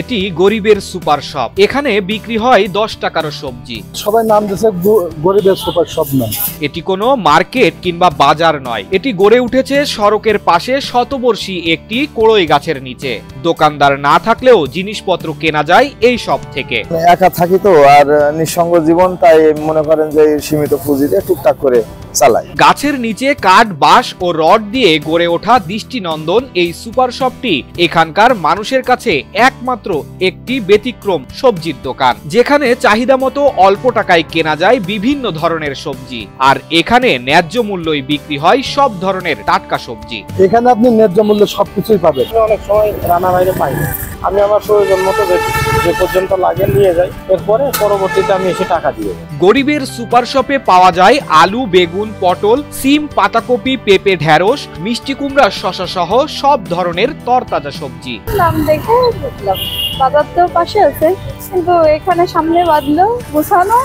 এটি গরিবের super shop. এখানে বিক্রি হয় 10 টাকারও সবজি। সবাই নাম দিয়েছে গরিবের সুপার শপ নাম। এটি কোনো মার্কেট কিংবা বাজার নয়, এটি গড়ে উঠেছে সড়কের পাশে শতবর্ষী একটি কড়ই গাছের নিচে। দোকানদার না থাকলেও জিনিসপত্র কেনা যায় এই সব থেকে। একা থাকি তো, আর নিঃসঙ্গ জীবন, তাই মনে করেন যে সীমিত পুঁজিতে টুকটাক করে চালাই। গাছের নিচে কাঠ, বাঁশ ও রড দিয়ে গড়ে ওঠা দৃষ্টিনন্দন এই সুপার শপটি এখানকার মানুষের কাছে একমাত্র একটি ব্যতিক্রম সবজির দোকান, যেখানে চাহিদা মতো অল্প টাকায় কেনা যায় বিভিন্ন ধরনের সবজি। আর এখানে ন্যায্য মূল্যই বিক্রি হয় সব ধরনের টাটকা সবজি। এখানে আপনি ন্যায্য মূল্যে সবকিছুই পাবেন। অনেক সময় রান্না বাইরে পাই না, আমি আমার প্রয়োজন মতো যে পর্যন্ত লাগে নিয়ে যাই, এরপরে পরবর্তীতে আমি এসে টাকা দিয়ে। গরিবের সুপার শপে পাওয়া যায় আলু, বেগুন, পটল, সিম, পাতাকপি, পেঁপে, ঢেঁড়স, মিষ্টি কুমড়া, শসা সহ সব ধরনের তরতাজা সবজি। নাম দেখে বুঝলাম বাজার তো পাশে আছে, কিন্তু এখানে সামনে বাঁধলো গোছানো।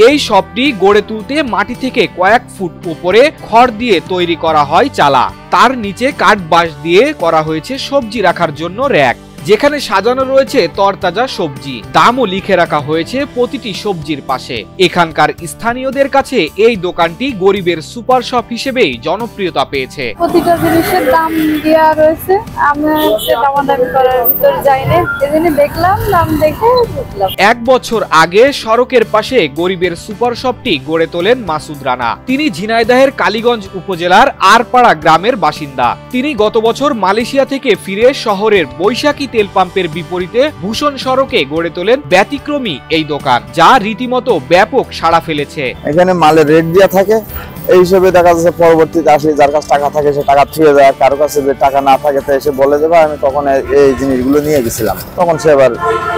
এই শপটি গড়ে তুলতে মাটি থেকে কয়েক ফুট উপরে খড় দিয়ে তৈরি করা হয় চালা। তার নিচে কাঠ, বাঁশ দিয়ে করা হয়েছে সবজি রাখার জন্য র‍্যাক, যেখানে সাজানো রয়েছে তরতাজা সবজি। দামও লিখে রাখা হয়েছে প্রতিটি সবজির পাশে। এখানকার স্থানীয়দের কাছে এই দোকানটি গরিবের সুপার শপ হিসেবেই জনপ্রিয়তা পেয়েছে। প্রতিটা জিনিসের দাম দেওয়া রয়েছে, আমি দামাদামি করার ভিতরে যাইনি, এজন্য দেখলাম, দাম দেখে বুঝলাম। 1 বছর আগে সড়কের পাশে গরিবের সুপার শপটি গড়ে তোলেন মাসুদ রানা। তিনি ঝিনাইদহের কালীগঞ্জ উপজেলার আরপাড়া গ্রামের বাসিন্দা। তিনি গত বছর মালয়েশিয়া থেকে ফিরে শহরের বৈশাখী তেল পাম্পের বিপরীতে ভূষণ সড়কে গড়ে তোলেন ব্যতিক্রমী এই দোকান, যা রীতিমতো ব্যাপক সাড়া ফেলেছে। এখানে মালের রেট দেওয়া থাকে, এই হিসেবে দেখা যাচ্ছে পরবর্তীতে আসে যার কাছে টাকা থাকে সে টাকা ছুঁয়ে যায়, কারো কাছে যে টাকা না থাকে তো এসে বলে দেবে আমি তখন এই জিনিসগুলো নিয়ে গেছিলাম, তখন সে আবার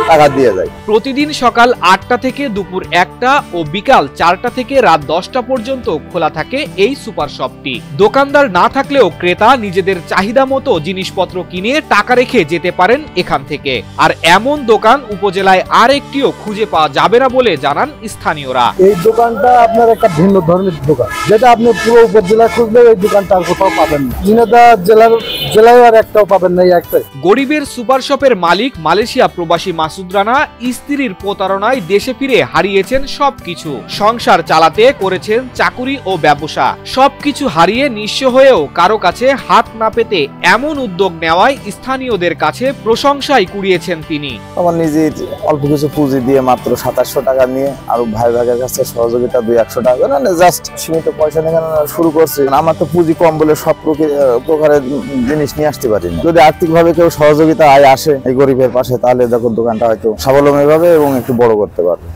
টাকা দিয়ে যায়। প্রতিদিন সকাল 8টা থেকে দুপুর 1টা ও বিকাল 4টা থেকে রাত 10টা পর্যন্ত খোলা থাকে এই সুপার শপটি। দোকানদার না থাকলেও ক্রেতা নিজেদের চাহিদা মতো জিনিসপত্র কিনে টাকা রেখে যেতে পারেন এখান থেকে। আর এমন দোকান উপজেলায় আর একটিও খুঁজে পাওয়া যাবে না বলে জানান স্থানীয়রা। এই দোকানটা আপনার একটা ভিন্ন ধরনের দোকান, যেটা আপনি পুরো উপজেলা খুঁজলে এই দোকানটা আর কোথাও পাবেন না। ঝিনাইদহ জেলায় আর একটাও পাবেন না। একটাই গরিবের সুপার শপের মালিক মালয়েশিয়া প্রবাসী মাসুদ রানা স্ত্রীর প্রতারণায় দেশে ফিরে হারিয়েছেন সবকিছু। সংসার চালাতে করেছেন চাকুরি ও ব্যবসা, সবকিছু হারিয়ে নিঃস্ব হয়েও কারো কাছে হাত না পেতে এমন উদ্যোগ নেওয়ায় স্থানীয়দের কাছে প্রশংসাই কুড়িয়েছেন তিনি। আমার নিজের অল্প কিছু পুঁজি দিয়ে মাত্র 2700 টাকা নিয়ে আর ভাই ভাগের কাছে সহযোগিতা 200 টাকা, মানে জাস্ট সীমিত পয়সা নিয়ে শুরু করছি। আমার তো পুঁজি কম বলে সব প্রকারের জিনিস নিয়ে আসতে পারি না। যদি আর্থিকভাবে কেউ সহযোগিতা আসে এই গরিবের পাশে, তাহলে দেখো দোকানটা হয়তো স্বাবলম্বী হবে এবং একটু বড় করতে পারবে।